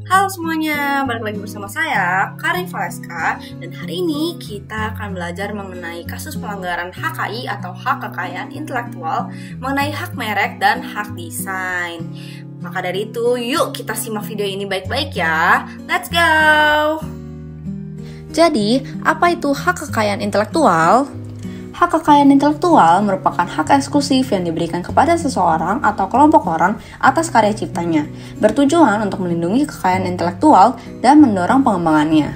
Halo semuanya, balik lagi bersama saya, Karin Valeska. Dan hari ini kita akan belajar mengenai kasus pelanggaran HKI atau hak kekayaan intelektual, mengenai hak merek dan hak desain. Maka dari itu, yuk kita simak video ini baik-baik ya. Let's go! Jadi, apa itu hak kekayaan intelektual? Hak kekayaan intelektual merupakan hak eksklusif yang diberikan kepada seseorang atau kelompok orang atas karya ciptanya, bertujuan untuk melindungi kekayaan intelektual dan mendorong pengembangannya.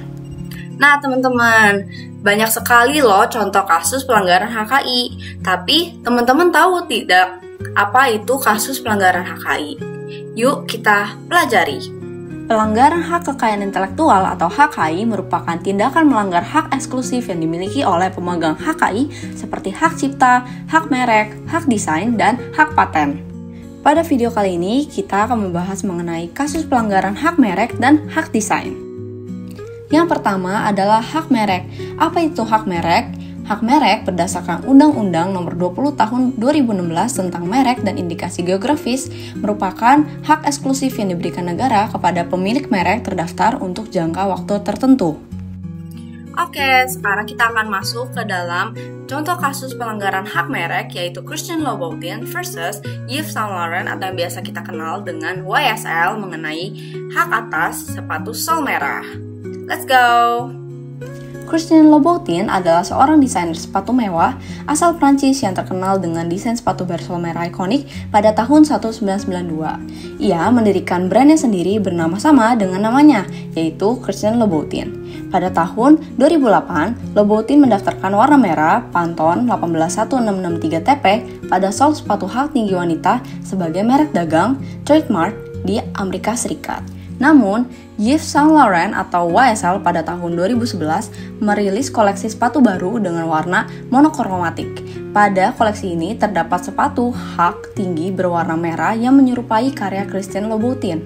Nah teman-teman, banyak sekali loh contoh kasus pelanggaran HKI, tapi teman-teman tahu tidak apa itu kasus pelanggaran HKI? Yuk kita pelajari. Pelanggaran hak kekayaan intelektual atau HKI merupakan tindakan melanggar hak eksklusif yang dimiliki oleh pemegang HKI seperti hak cipta, hak merek, hak desain, dan hak paten. Pada video kali ini, kita akan membahas mengenai kasus pelanggaran hak merek dan hak desain. Yang pertama adalah hak merek. Apa itu hak merek? Hak merek berdasarkan Undang-Undang Nomor 20 Tahun 2016 tentang merek dan indikasi geografis merupakan hak eksklusif yang diberikan negara kepada pemilik merek terdaftar untuk jangka waktu tertentu. Oke, sekarang kita akan masuk ke dalam contoh kasus pelanggaran hak merek yaitu Christian Louboutin versus Yves Saint Laurent atau yang biasa kita kenal dengan YSL mengenai hak atas sepatu sol merah. Let's go! Christian Louboutin adalah seorang desainer sepatu mewah asal Prancis yang terkenal dengan desain sepatu bersol merah ikonik pada tahun 1992. Ia mendirikan brandnya sendiri bernama sama dengan namanya, yaitu Christian Louboutin. Pada tahun 2008, Louboutin mendaftarkan warna merah Pantone 18163TP pada sol sepatu hak tinggi wanita sebagai merek dagang trademark di Amerika Serikat. Namun, Yves Saint Laurent atau YSL pada tahun 2011 merilis koleksi sepatu baru dengan warna monokromatik. Pada koleksi ini terdapat sepatu hak tinggi berwarna merah yang menyerupai karya Christian Louboutin.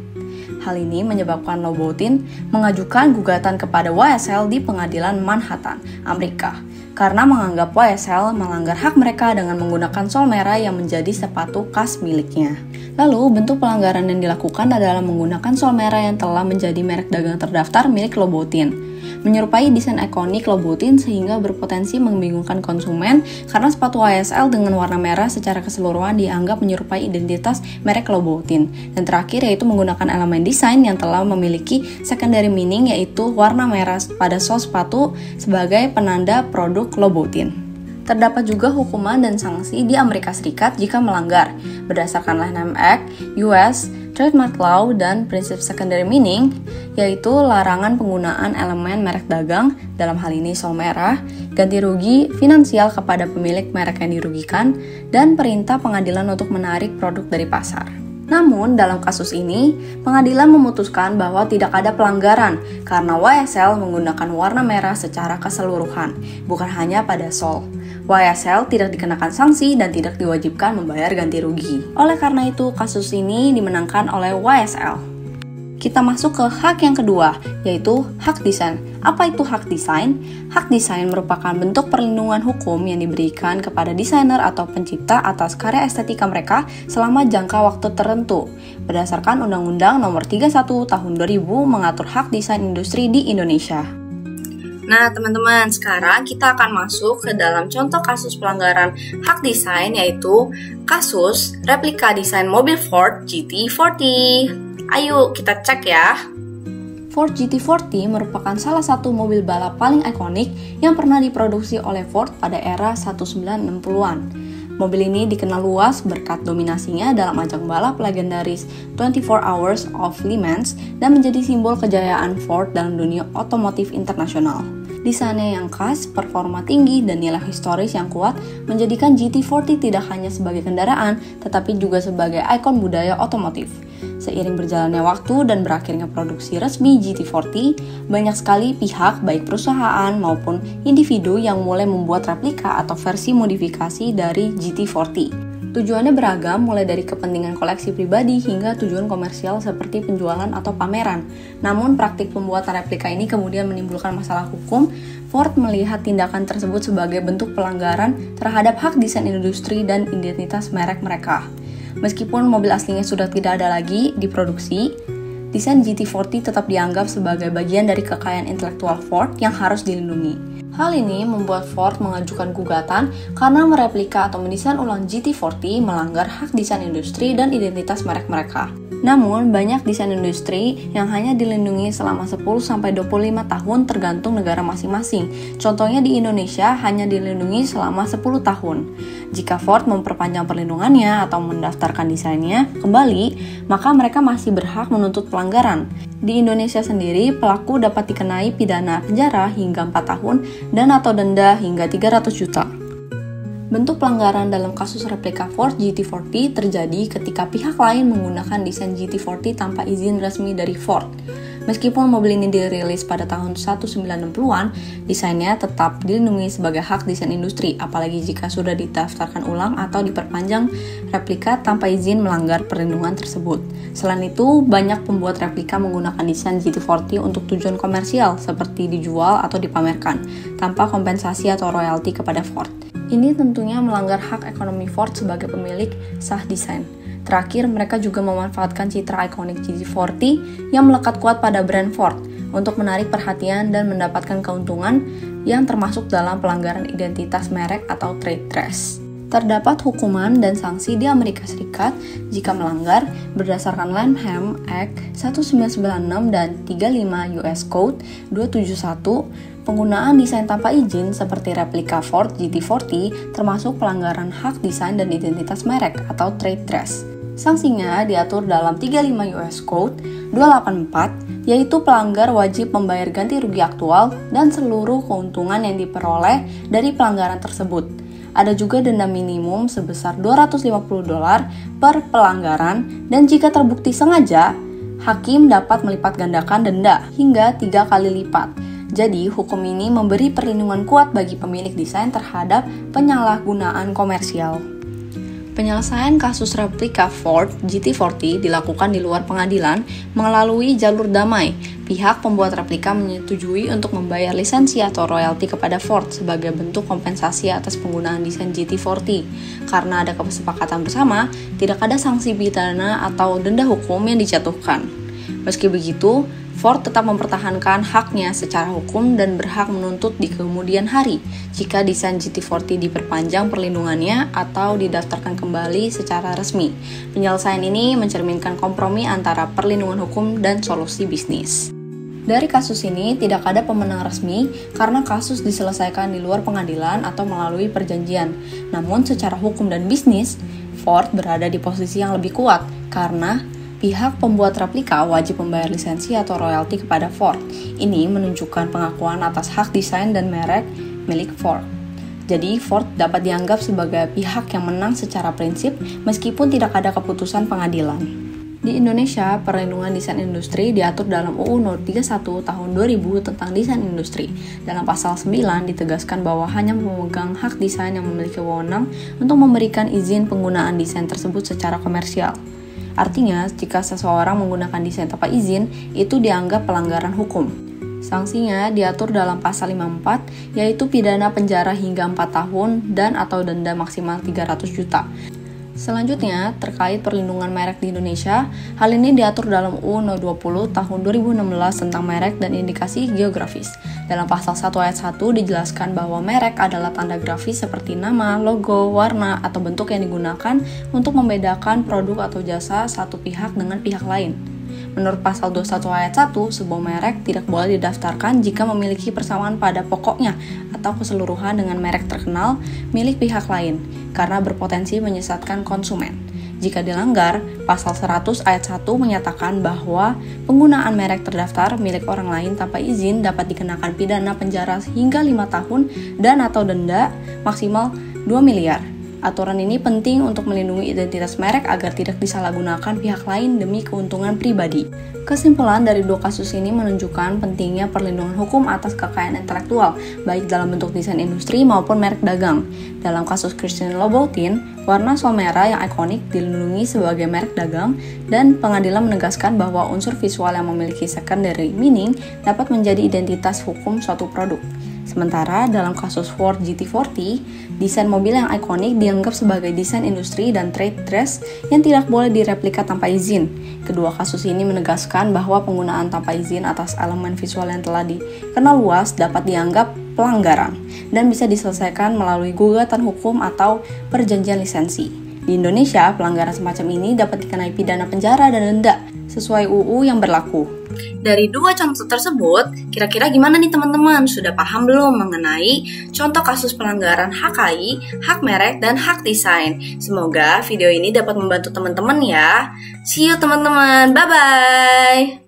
Hal ini menyebabkan Louboutin mengajukan gugatan kepada YSL di pengadilan Manhattan, Amerika, karena menganggap YSL melanggar hak mereka dengan menggunakan sol merah yang menjadi sepatu khas miliknya. Lalu, bentuk pelanggaran yang dilakukan adalah menggunakan sol merah yang telah menjadi merek dagang terdaftar milik Louboutin, menyerupai desain ikonik Louboutin sehingga berpotensi membingungkan konsumen karena sepatu YSL dengan warna merah secara keseluruhan dianggap menyerupai identitas merek Louboutin. Dan terakhir yaitu menggunakan elemen desain yang telah memiliki secondary meaning yaitu warna merah pada sol sepatu sebagai penanda produk Louboutin. Terdapat juga hukuman dan sanksi di Amerika Serikat jika melanggar, berdasarkan Lanham Act, US, Trademark Law, dan prinsip secondary meaning, yaitu larangan penggunaan elemen merek dagang, dalam hal ini sol merah, ganti rugi finansial kepada pemilik merek yang dirugikan, dan perintah pengadilan untuk menarik produk dari pasar. Namun, dalam kasus ini, pengadilan memutuskan bahwa tidak ada pelanggaran karena YSL menggunakan warna merah secara keseluruhan, bukan hanya pada sol. YSL tidak dikenakan sanksi dan tidak diwajibkan membayar ganti rugi. Oleh karena itu, kasus ini dimenangkan oleh YSL. Kita masuk ke hak yang kedua, yaitu hak desain. Apa itu hak desain? Hak desain merupakan bentuk perlindungan hukum yang diberikan kepada desainer atau pencipta atas karya estetika mereka selama jangka waktu tertentu. Berdasarkan Undang-Undang Nomor 31 Tahun 2000 mengatur hak desain industri di Indonesia. Nah teman-teman, sekarang kita akan masuk ke dalam contoh kasus pelanggaran hak desain yaitu kasus replika desain mobil Ford GT40. Ayo kita cek ya. Ford GT40 merupakan salah satu mobil balap paling ikonik yang pernah diproduksi oleh Ford pada era 1960-an. Mobil ini dikenal luas berkat dominasinya dalam ajang balap legendaris 24 Hours of Le Mans dan menjadi simbol kejayaan Ford dalam dunia otomotif internasional. Desainnya yang khas, performa tinggi, dan nilai historis yang kuat menjadikan GT40 tidak hanya sebagai kendaraan, tetapi juga sebagai ikon budaya otomotif. Seiring berjalannya waktu dan berakhirnya produksi resmi GT40, banyak sekali pihak, baik perusahaan maupun individu yang mulai membuat replika atau versi modifikasi dari GT40. Tujuannya beragam, mulai dari kepentingan koleksi pribadi hingga tujuan komersial seperti penjualan atau pameran. Namun, praktik pembuatan replika ini kemudian menimbulkan masalah hukum. Ford melihat tindakan tersebut sebagai bentuk pelanggaran terhadap hak desain industri dan identitas merek mereka. Meskipun mobil aslinya sudah tidak ada lagi diproduksi, desain GT40 tetap dianggap sebagai bagian dari kekayaan intelektual Ford yang harus dilindungi. Hal ini membuat Ford mengajukan gugatan karena mereplika atau mendesain ulang GT40 melanggar hak desain industri dan identitas merek mereka. Namun, banyak desain industri yang hanya dilindungi selama 10-25 tahun tergantung negara masing-masing. Contohnya di Indonesia hanya dilindungi selama 10 tahun. Jika Ford memperpanjang perlindungannya atau mendaftarkan desainnya kembali, maka mereka masih berhak menuntut pelanggaran. Di Indonesia sendiri, pelaku dapat dikenai pidana penjara hingga 4 tahun dan atau denda hingga 300 juta. Bentuk pelanggaran dalam kasus replika Ford GT40 terjadi ketika pihak lain menggunakan desain GT40 tanpa izin resmi dari Ford. Meskipun mobil ini dirilis pada tahun 1960-an, desainnya tetap dilindungi sebagai hak desain industri, apalagi jika sudah didaftarkan ulang atau diperpanjang replika tanpa izin melanggar perlindungan tersebut. Selain itu, banyak pembuat replika menggunakan desain GT40 untuk tujuan komersial, seperti dijual atau dipamerkan, tanpa kompensasi atau royalti kepada Ford. Ini tentunya melanggar hak ekonomi Ford sebagai pemilik sah desain. Terakhir, mereka juga memanfaatkan citra ikonik GT40 yang melekat kuat pada brand Ford untuk menarik perhatian dan mendapatkan keuntungan yang termasuk dalam pelanggaran identitas merek atau trade dress. Terdapat hukuman dan sanksi di Amerika Serikat jika melanggar berdasarkan Lanham Act 1996 dan 35 US Code 271. Penggunaan desain tanpa izin seperti replika Ford GT40 termasuk pelanggaran hak desain dan identitas merek atau trade dress. Sanksinya diatur dalam 35 US Code 284, yaitu pelanggar wajib membayar ganti rugi aktual dan seluruh keuntungan yang diperoleh dari pelanggaran tersebut. Ada juga denda minimum sebesar $250 per pelanggaran, dan jika terbukti sengaja, hakim dapat melipat gandakan denda hingga 3 kali lipat. Jadi, hukum ini memberi perlindungan kuat bagi pemilik desain terhadap penyalahgunaan komersial. Penyelesaian kasus replika Ford GT40 dilakukan di luar pengadilan melalui jalur damai. Pihak pembuat replika menyetujui untuk membayar lisensi atau royalti kepada Ford sebagai bentuk kompensasi atas penggunaan desain GT40. Karena ada kesepakatan bersama, tidak ada sanksi pidana atau denda hukum yang dijatuhkan. Meski begitu, Ford tetap mempertahankan haknya secara hukum dan berhak menuntut di kemudian hari jika desain GT40 diperpanjang perlindungannya atau didaftarkan kembali secara resmi. Penyelesaian ini mencerminkan kompromi antara perlindungan hukum dan solusi bisnis. Dari kasus ini tidak ada pemenang resmi karena kasus diselesaikan di luar pengadilan atau melalui perjanjian. Namun secara hukum dan bisnis, Ford berada di posisi yang lebih kuat karena pihak pembuat replika wajib membayar lisensi atau royalti kepada Ford. Ini menunjukkan pengakuan atas hak desain dan merek milik Ford. Jadi, Ford dapat dianggap sebagai pihak yang menang secara prinsip meskipun tidak ada keputusan pengadilan. Di Indonesia, perlindungan desain industri diatur dalam UU No. 31 Tahun 2000 tentang desain industri. Dalam pasal 9 ditegaskan bahwa hanya pemegang hak desain yang memiliki wewenang untuk memberikan izin penggunaan desain tersebut secara komersial. Artinya, jika seseorang menggunakan desain tanpa izin, itu dianggap pelanggaran hukum. Sanksinya diatur dalam pasal 54, yaitu pidana penjara hingga 4 tahun dan atau denda maksimal 300 juta. Selanjutnya, terkait perlindungan merek di Indonesia, hal ini diatur dalam UU No. 20 Tahun 2016 tentang merek dan indikasi geografis. Dalam pasal 1 ayat 1 dijelaskan bahwa merek adalah tanda grafis seperti nama, logo, warna, atau bentuk yang digunakan untuk membedakan produk atau jasa satu pihak dengan pihak lain. Menurut pasal 21 ayat 1, sebuah merek tidak boleh didaftarkan jika memiliki persamaan pada pokoknya atau keseluruhan dengan merek terkenal milik pihak lain, karena berpotensi menyesatkan konsumen. Jika dilanggar, pasal 100 ayat 1 menyatakan bahwa penggunaan merek terdaftar milik orang lain tanpa izin dapat dikenakan pidana penjara hingga 5 tahun dan atau denda maksimal 2 miliar. Aturan ini penting untuk melindungi identitas merek agar tidak disalahgunakan pihak lain demi keuntungan pribadi. Kesimpulan dari dua kasus ini menunjukkan pentingnya perlindungan hukum atas kekayaan intelektual, baik dalam bentuk desain industri maupun merek dagang. Dalam kasus Christian Louboutin, warna sol merah yang ikonik dilindungi sebagai merek dagang, dan pengadilan menegaskan bahwa unsur visual yang memiliki secondary meaning dapat menjadi identitas hukum suatu produk. Sementara dalam kasus Ford GT40, desain mobil yang ikonik dianggap sebagai desain industri dan trade dress yang tidak boleh direplika tanpa izin. Kedua kasus ini menegaskan bahwa penggunaan tanpa izin atas elemen visual yang telah dikenal luas dapat dianggap pelanggaran dan bisa diselesaikan melalui gugatan hukum atau perjanjian lisensi. Di Indonesia, pelanggaran semacam ini dapat dikenai pidana penjara dan denda sesuai UU yang berlaku. Dari dua contoh tersebut, kira-kira gimana nih teman-teman? Sudah paham belum mengenai contoh kasus pelanggaran HKI, hak merek, dan hak desain? Semoga video ini dapat membantu teman-teman ya. See you teman-teman, bye-bye!